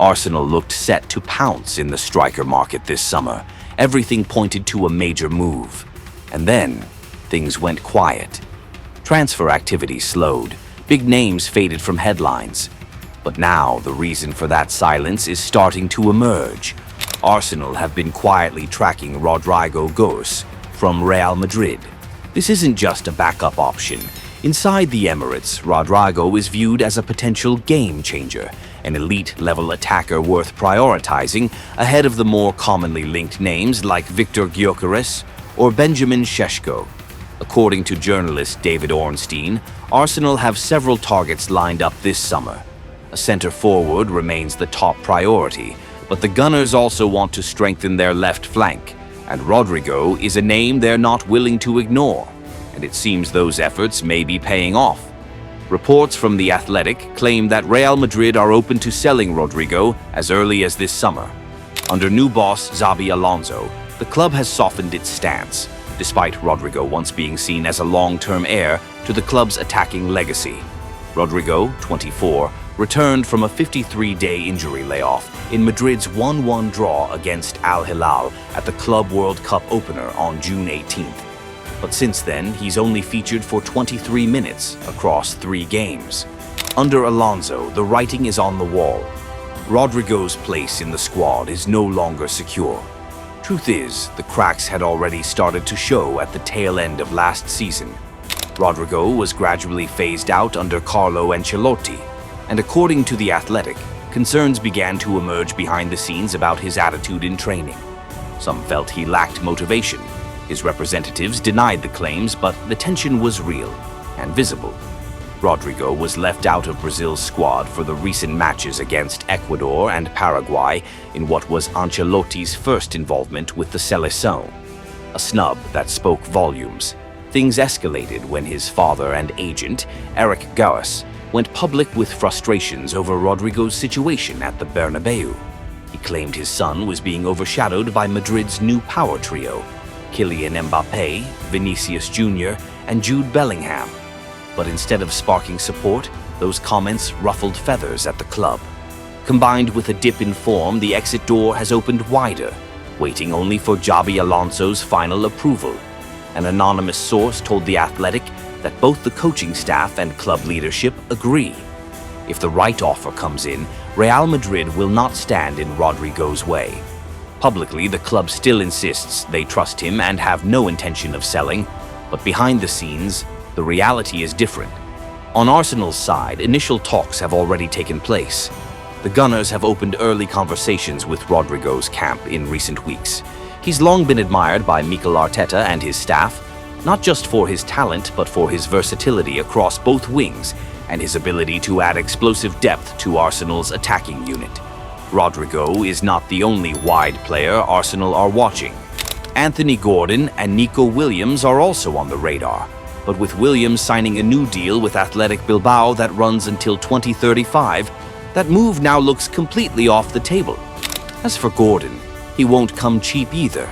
Arsenal looked set to pounce in the striker market this summer. Everything pointed to a major move. And then, things went quiet. Transfer activity slowed. Big names faded from headlines. But now the reason for that silence is starting to emerge. Arsenal have been quietly tracking Rodrygo Goes from Real Madrid. This isn't just a backup option. Inside the Emirates, Rodrygo is viewed as a potential game changer, an elite-level attacker worth prioritizing ahead of the more commonly linked names like Victor Gyökeres or Benjamin Šeško. According to journalist David Ornstein, Arsenal have several targets lined up this summer. A center forward remains the top priority, but the Gunners also want to strengthen their left flank, and Rodrygo is a name they're not willing to ignore, and it seems those efforts may be paying off. Reports from The Athletic claim that Real Madrid are open to selling Rodrygo as early as this summer. Under new boss Xabi Alonso, the club has softened its stance, despite Rodrygo once being seen as a long-term heir to the club's attacking legacy. Rodrygo, 24, returned from a 53-day injury layoff in Madrid's 1-1 draw against Al Hilal at the Club World Cup opener on June 18th. But since then, he's only featured for 23 minutes across 3 games. Under Alonso, the writing is on the wall. Rodrygo's place in the squad is no longer secure. Truth is, the cracks had already started to show at the tail end of last season. Rodrygo was gradually phased out under Carlo Ancelotti, and according to The Athletic, concerns began to emerge behind the scenes about his attitude in training. Some felt he lacked motivation. His representatives denied the claims, but the tension was real and visible. Rodrygo was left out of Brazil's squad for the recent matches against Ecuador and Paraguay in what was Ancelotti's first involvement with the Seleção. A snub that spoke volumes. Things escalated when his father and agent, Eric Gauss, went public with frustrations over Rodrygo's situation at the Bernabeu. He claimed his son was being overshadowed by Madrid's new power trio, Kylian Mbappé, Vinicius Jr., and Jude Bellingham. But instead of sparking support, those comments ruffled feathers at the club. Combined with a dip in form, the exit door has opened wider, waiting only for Xabi Alonso's final approval. An anonymous source told The Athletic that both the coaching staff and club leadership agree. If the right offer comes in, Real Madrid will not stand in Rodrygo's way. Publicly, the club still insists they trust him and have no intention of selling, but behind the scenes, the reality is different. On Arsenal's side, initial talks have already taken place. The Gunners have opened early conversations with Rodrygo's camp in recent weeks. He's long been admired by Mikel Arteta and his staff, not just for his talent, but for his versatility across both wings and his ability to add explosive depth to Arsenal's attacking unit. Rodrygo is not the only wide player Arsenal are watching. Anthony Gordon and Nico Williams are also on the radar, but with Williams signing a new deal with Athletic Bilbao that runs until 2035, that move now looks completely off the table. As for Gordon, he won't come cheap either.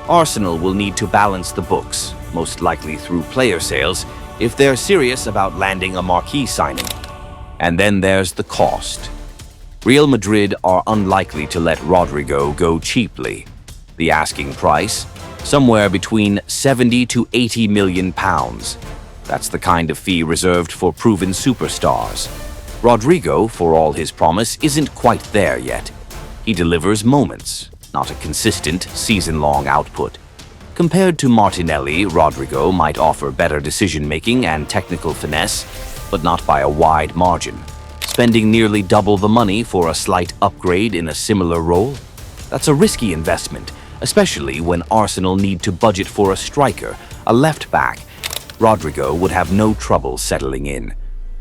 Arsenal will need to balance the books, most likely through player sales, if they're serious about landing a marquee signing. And then there's the cost. Real Madrid are unlikely to let Rodrygo go cheaply. The asking price? Somewhere between 70 to 80 million pounds. That's the kind of fee reserved for proven superstars. Rodrygo, for all his promise, isn't quite there yet. He delivers moments, not a consistent, season-long output. Compared to Martinelli, Rodrygo might offer better decision-making and technical finesse, but not by a wide margin. Spending nearly double the money for a slight upgrade in a similar role? That's a risky investment, especially when Arsenal need to budget for a striker, a left-back. Rodrygo would have no trouble settling in.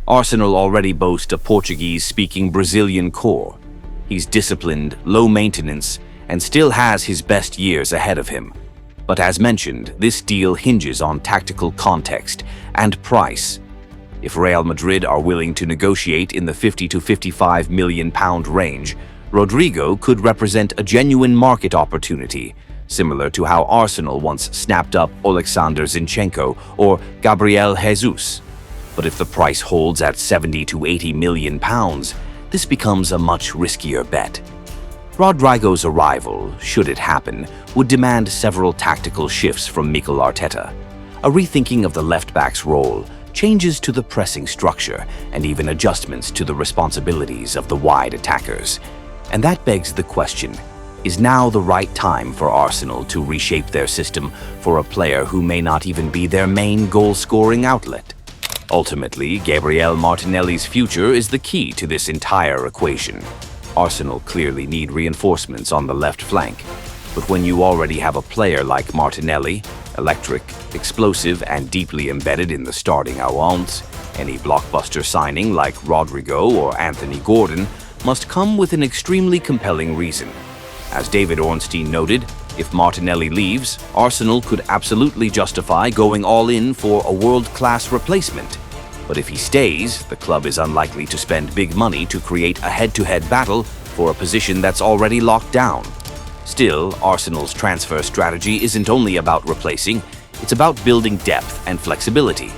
Arsenal already boast a Portuguese-speaking Brazilian core. He's disciplined, low-maintenance, and still has his best years ahead of him. But as mentioned, this deal hinges on tactical context and price. If Real Madrid are willing to negotiate in the 50 to 55 million pound range, Rodrygo could represent a genuine market opportunity, similar to how Arsenal once snapped up Alexander Zinchenko or Gabriel Jesus. But if the price holds at 70 to 80 million pounds, this becomes a much riskier bet. Rodrygo's arrival, should it happen, would demand several tactical shifts from Mikel Arteta. A rethinking of the left-back's role, changes to the pressing structure, and even adjustments to the responsibilities of the wide attackers. And that begs the question, is now the right time for Arsenal to reshape their system for a player who may not even be their main goal-scoring outlet? Ultimately, Gabriel Martinelli's future is the key to this entire equation. Arsenal clearly need reinforcements on the left flank, but when you already have a player like Martinelli, electric, explosive, and deeply embedded in the starting Aouans, any blockbuster signing like Rodrygo or Anthony Gordon must come with an extremely compelling reason. As David Ornstein noted, if Martinelli leaves, Arsenal could absolutely justify going all in for a world-class replacement. But if he stays, the club is unlikely to spend big money to create a head-to-head battle for a position that's already locked down. Still, Arsenal's transfer strategy isn't only about replacing, it's about building depth and flexibility.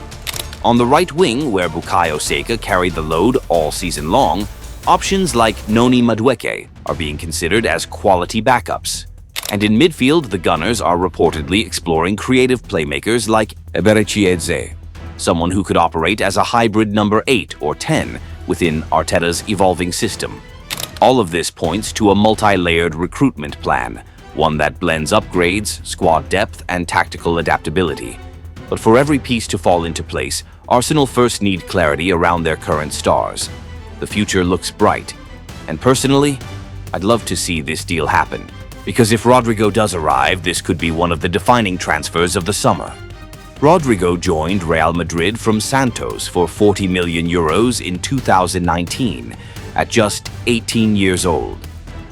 On the right wing, where Bukayo Saka carried the load all season long, options like Noni Madueke are being considered as quality backups. And in midfield, the Gunners are reportedly exploring creative playmakers like Eberechi, someone who could operate as a hybrid number 8 or 10 within Arteta's evolving system. All of this points to a multi-layered recruitment plan, one that blends upgrades, squad depth, and tactical adaptability. But for every piece to fall into place, Arsenal first need clarity around their current stars. The future looks bright, and personally, I'd love to see this deal happen, because if Rodrygo does arrive, this could be one of the defining transfers of the summer. Rodrygo joined Real Madrid from Santos for €40 million in 2019, at just 18 years old.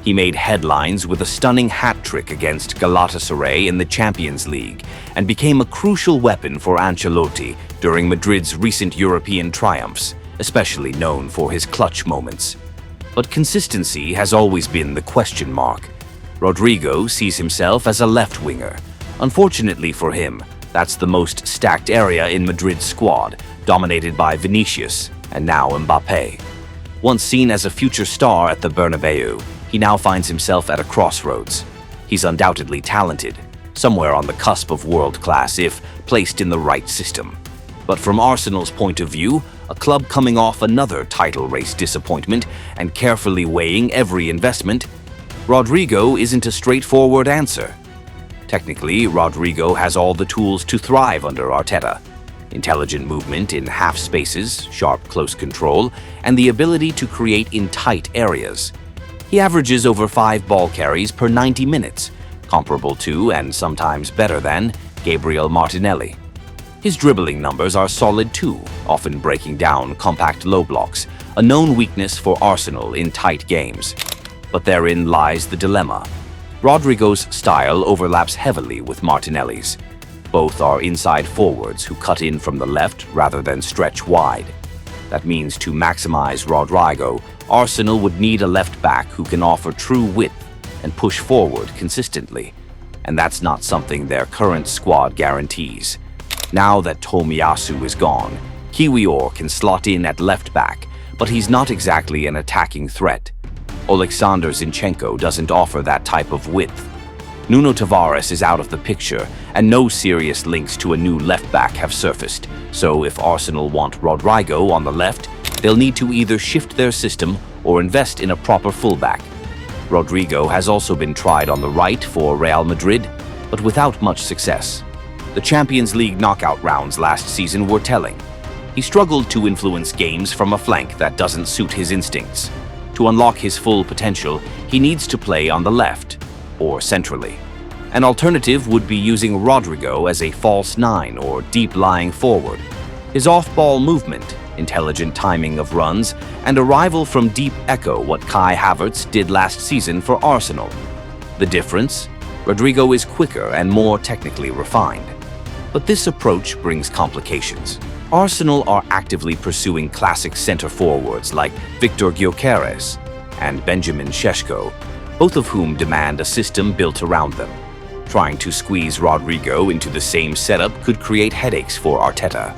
He made headlines with a stunning hat-trick against Galatasaray in the Champions League and became a crucial weapon for Ancelotti during Madrid's recent European triumphs, especially known for his clutch moments. But consistency has always been the question mark. Rodrygo sees himself as a left winger. Unfortunately for him, that's the most stacked area in Madrid's squad, dominated by Vinicius and now Mbappé. Once seen as a future star at the Bernabeu, he now finds himself at a crossroads. He's undoubtedly talented, somewhere on the cusp of world class if placed in the right system. But from Arsenal's point of view, a club coming off another title race disappointment and carefully weighing every investment, Rodrygo isn't a straightforward answer. Technically, Rodrygo has all the tools to thrive under Arteta. Intelligent movement in half spaces, sharp close control, and the ability to create in tight areas. He averages over 5 ball carries per 90 minutes, comparable to, and sometimes better than, Gabriel Martinelli. His dribbling numbers are solid too, often breaking down compact low blocks, a known weakness for Arsenal in tight games. But therein lies the dilemma. Rodrygo's style overlaps heavily with Martinelli's. Both are inside forwards who cut in from the left rather than stretch wide. That means to maximize Rodrygo, Arsenal would need a left back who can offer true width and push forward consistently. And that's not something their current squad guarantees. Now that Tomiyasu is gone, Kiwior can slot in at left back, but he's not exactly an attacking threat. Oleksandr Zinchenko doesn't offer that type of width. Nuno Tavares is out of the picture, and no serious links to a new left back have surfaced. So if Arsenal want Rodrygo on the left, they'll need to either shift their system or invest in a proper fullback. Rodrygo has also been tried on the right for Real Madrid, but without much success. The Champions League knockout rounds last season were telling. He struggled to influence games from a flank that doesn't suit his instincts. To unlock his full potential, he needs to play on the left, or centrally. An alternative would be using Rodrygo as a false 9 or deep-lying forward. His off-ball movement, intelligent timing of runs, and arrival from deep echo what Kai Havertz did last season for Arsenal. The difference? Rodrygo is quicker and more technically refined. But this approach brings complications. Arsenal are actively pursuing classic center forwards like Victor Gyökeres and Benjamin Šeško, both of whom demand a system built around them. Trying to squeeze Rodrygo into the same setup could create headaches for Arteta.